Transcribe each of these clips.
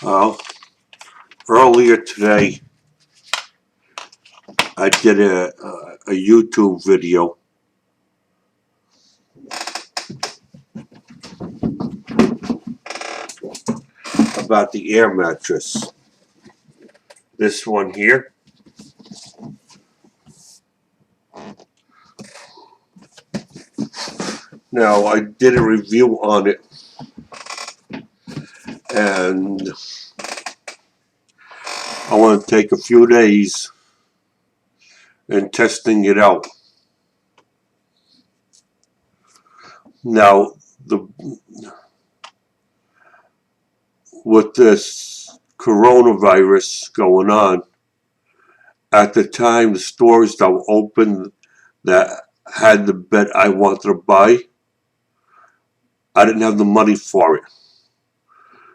Well, earlier today, I did a YouTube video about the air mattress. This one here. Now, I did a review on it, and I want to take a few days and testing it out. Now, with this coronavirus going on, at the time the stores that were open that had the bed I wanted to buy, I didn't have the money for it.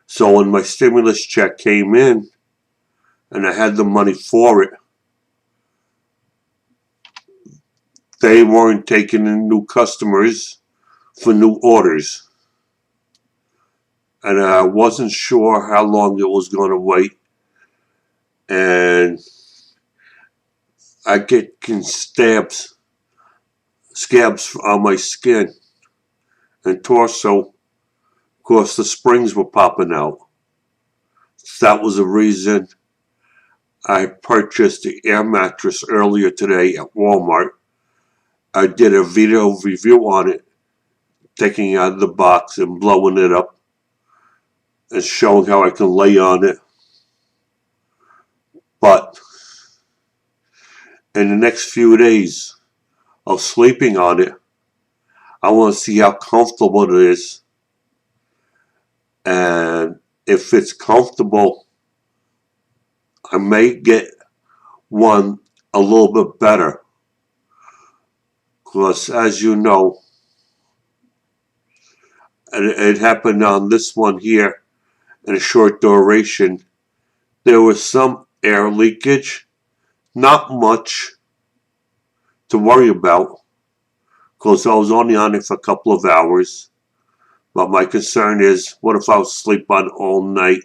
So when my stimulus check came in and I had the money for it, they weren't taking in new customers for new orders. And I wasn't sure how long it was going to wait. And I get scabs on my skin and torso because the springs were popping out. That was the reason I purchased the air mattress earlier today at Walmart. I did a video review on it, taking it out of the box and blowing it up and showing how I can lay on it. But in the next few days of sleeping on it, I want to see how comfortable it is. And if it's comfortable, I may get one a little bit better. Because as you know, it happened on this one here in a short duration. There was some air leakage, not much to worry about, because I was only on it for a couple of hours. But my concern is, what if I was asleep on all night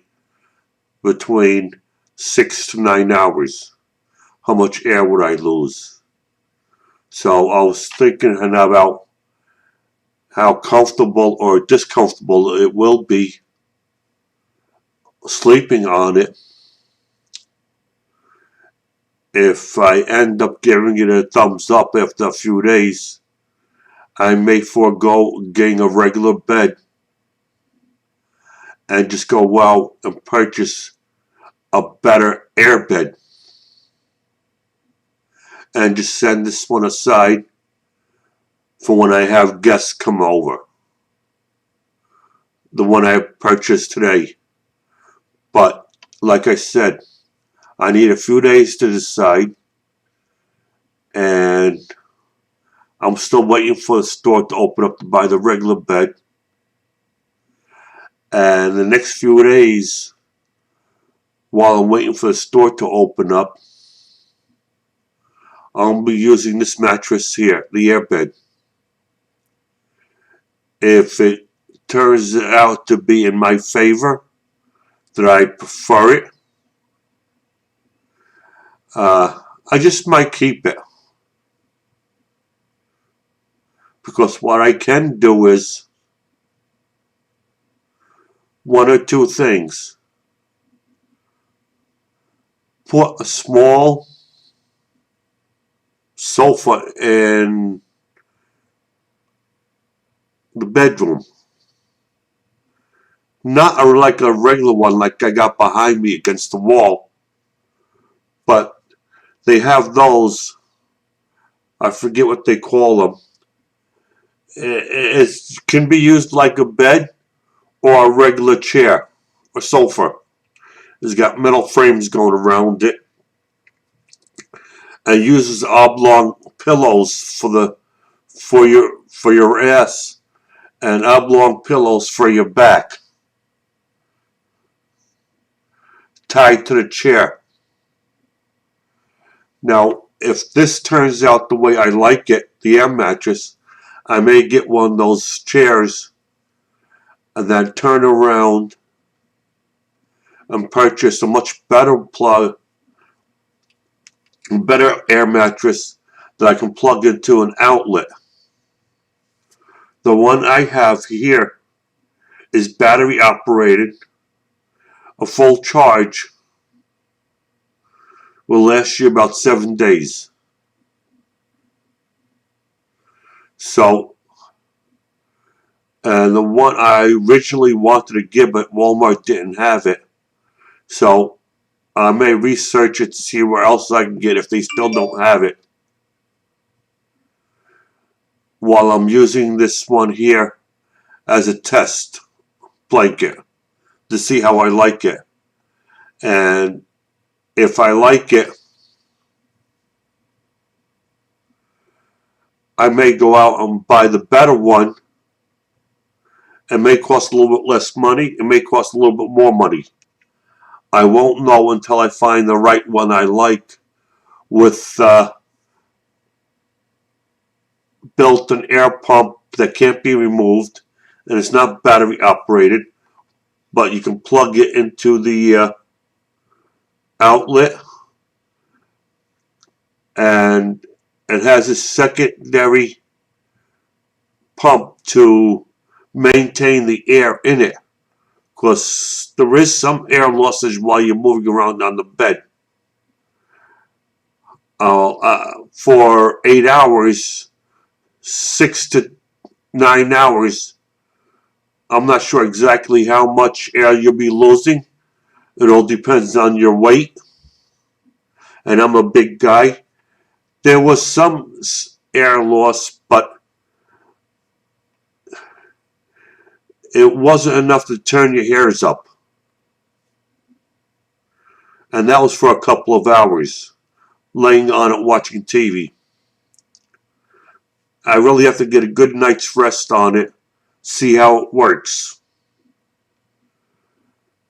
between 6 to 9 hours? How much air would I lose? So I was thinking about how comfortable or discomfortable it will be sleeping on it. If I end up giving it a thumbs up after a few days, I may forego getting a regular bed and just go out and purchase a better air bed and just send this one aside for when I have guests come over. The one I purchased today. But like I said, I need a few days to decide, and I'm still waiting for the store to open up to buy the regular bed. And the next few days, while I'm waiting for the store to open up, I'll be using this mattress here, the Aire Bed. If it turns out to be in my favor, that I prefer it, I just might keep it. Because what I can do is one or two things. Put a small sofa in the bedroom. Not like a regular one like I got behind me against the wall. But they have those, I forget what they call them. It can be used like a bed or a regular chair or sofa. It's got metal frames going around it and uses oblong pillows for your ass and oblong pillows for your back, tied to the chair. Now, if this turns out the way I like it, the air mattress, I may get one of those chairs and then turn around and purchase a much better plug, better air mattress that I can plug into an outlet. The one I have here is battery operated. A full charge will last you about 7 days. So, and the one I originally wanted to get, but Walmart didn't have it. So I may research it to see where else I can get it if they still don't have it. While I'm using this one here as a test blanket to see how I like it. And if I like it, I may go out and buy the better one. It may cost a little bit less money. It may cost a little bit more money. I won't know until I find the right one I like with built-in air pump that can't be removed, and it's not battery operated, but you can plug it into the outlet, and it has a secondary pump to maintain the air in it, because there is some air losses while you're moving around on the bed. For 8 hours, 6 to 9 hours, I'm not sure exactly how much air you'll be losing. It all depends on your weight, and I'm a big guy. There was some air loss, but it wasn't enough to turn your hairs up. And that was for a couple of hours, laying on it watching TV. I really have to get a good night's rest on it, see how it works.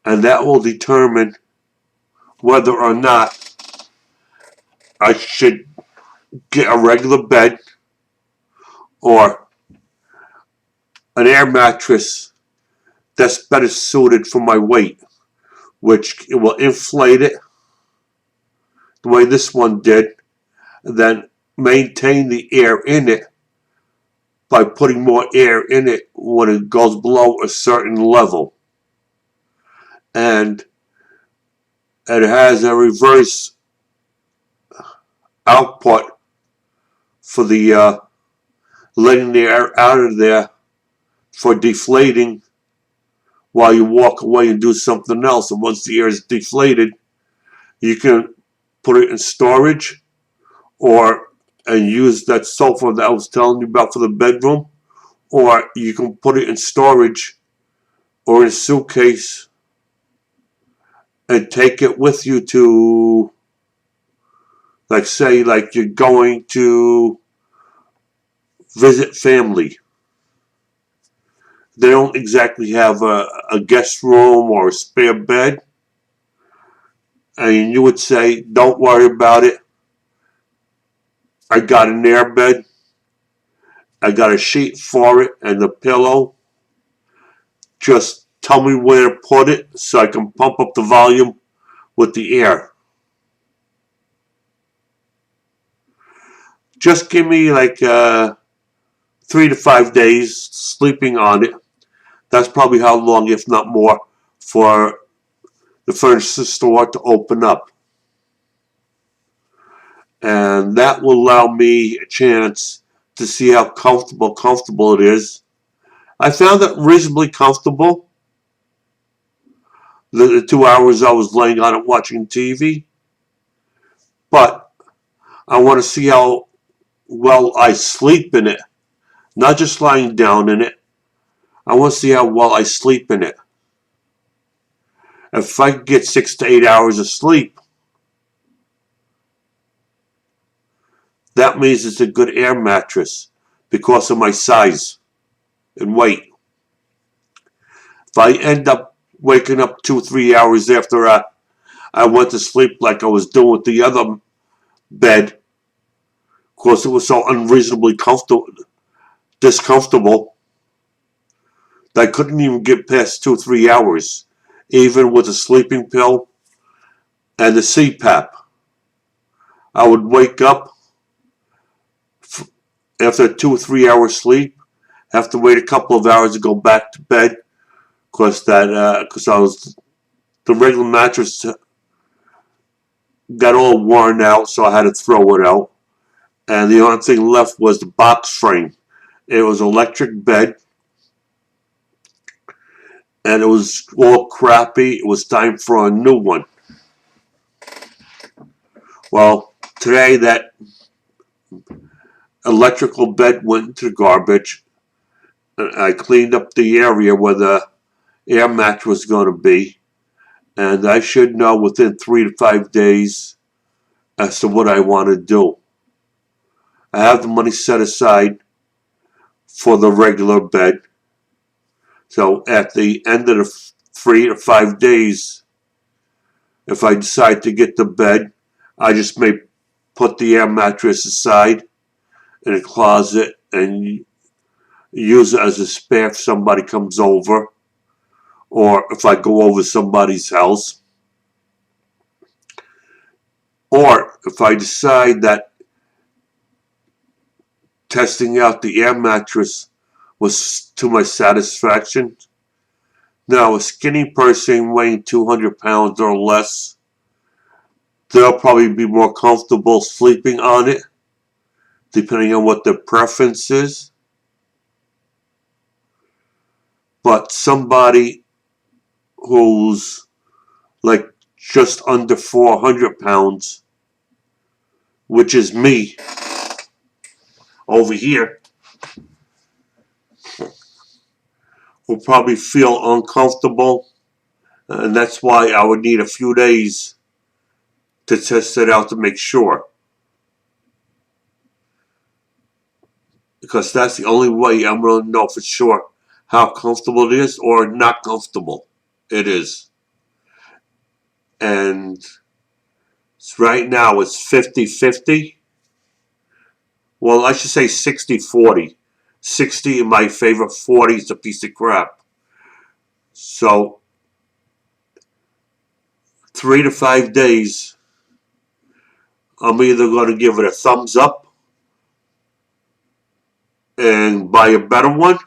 And that will determine whether or not I should get a regular bed or an air mattress that's better suited for my weight, which it will inflate it the way this one did, and then maintain the air in it by putting more air in it when it goes below a certain level. And it has a reverse output for the letting the air out of there for deflating while you walk away and do something else. And once the air is deflated, you can put it in storage and use that sofa that I was telling you about for the bedroom, or you can put it in storage or in a suitcase and take it with you to, like, say, like you're going to visit family. They don't exactly have a guest room or a spare bed, and you would say, don't worry about it. I got an air bed. I got a sheet for it and the pillow. Just tell me where to put it so I can pump up the volume with the air. Just give me like 3 to 5 days sleeping on it. That's probably how long, if not more, for the furniture store to open up. And that will allow me a chance to see how comfortable it is. I found it reasonably comfortable. The 2 hours I was laying on it watching TV. But I want to see how well I sleep in it. Not just lying down in it. I want to see how well I sleep in it. If I get 6 to 8 hours of sleep, that means it's a good air mattress because of my size and weight. If I end up waking up 2 or 3 hours after I went to sleep like I was doing with the other bed, because it was so unreasonably discomfortable, that I couldn't even get past 2 or 3 hours. even with the sleeping pill and the CPAP. I would wake up after 2 or 3 hours sleep, have to wait a couple of hours to go back to bed because the regular mattress got all worn out, so I had to throw it out. And the only thing left was the box frame. It was an electric bed, and it was all crappy. It was time for a new one. Well, today that electrical bed went into the garbage. I cleaned up the area where the air mattress was going to be, and I should know within 3 to 5 days as to what I want to do. I have the money set aside for the regular bed. So at the end of the 3 to 5 days, if I decide to get the bed, I just may put the air mattress aside in a closet and use it as a spare if somebody comes over or if I go over somebody's house. Or if I decide that testing out the air mattress was to my satisfaction. Now, a skinny person weighing 200 pounds or less, they'll probably be more comfortable sleeping on it, depending on what their preference is. But somebody who's like just under 400 pounds, which is me over here, will probably feel uncomfortable, and that's why I would need a few days to test it out to make sure. Because that's the only way I'm going to know for sure how comfortable it is or not comfortable it is. And right now it's 50-50. Well, I should say 60-40. 60 in my favor, 40 is a piece of crap. So 3 to 5 days, I'm either going to give it a thumbs up and buy a better one,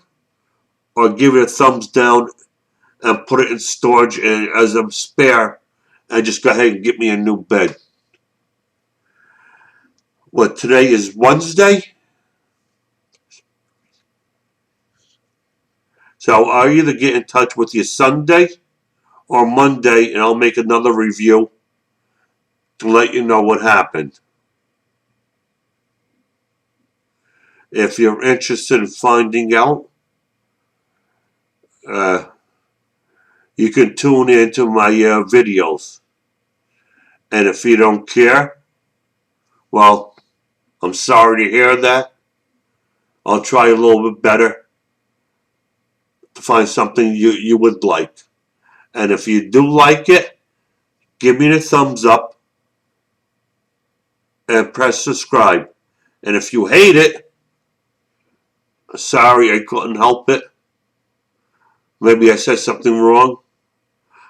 or give it a thumbs down and put it in storage and as a spare and just go ahead and get me a new bed. What, today is Wednesday? So I'll either get in touch with you Sunday or Monday and I'll make another review to let you know what happened. If you're interested in finding out, you can tune into my videos. And if you don't care, well, I'm sorry to hear that. I'll try a little bit better to find something you would like. And if you do like it, give me the thumbs up and press subscribe. And if you hate it, sorry, I couldn't help it. Maybe I said something wrong.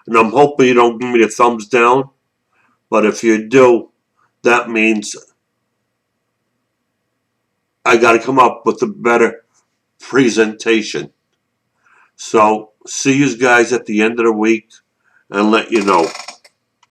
And I'm hoping you don't give me the thumbs down. But if you do, that means I got to come up with a better presentation. So, see you guys at the end of the week and let you know.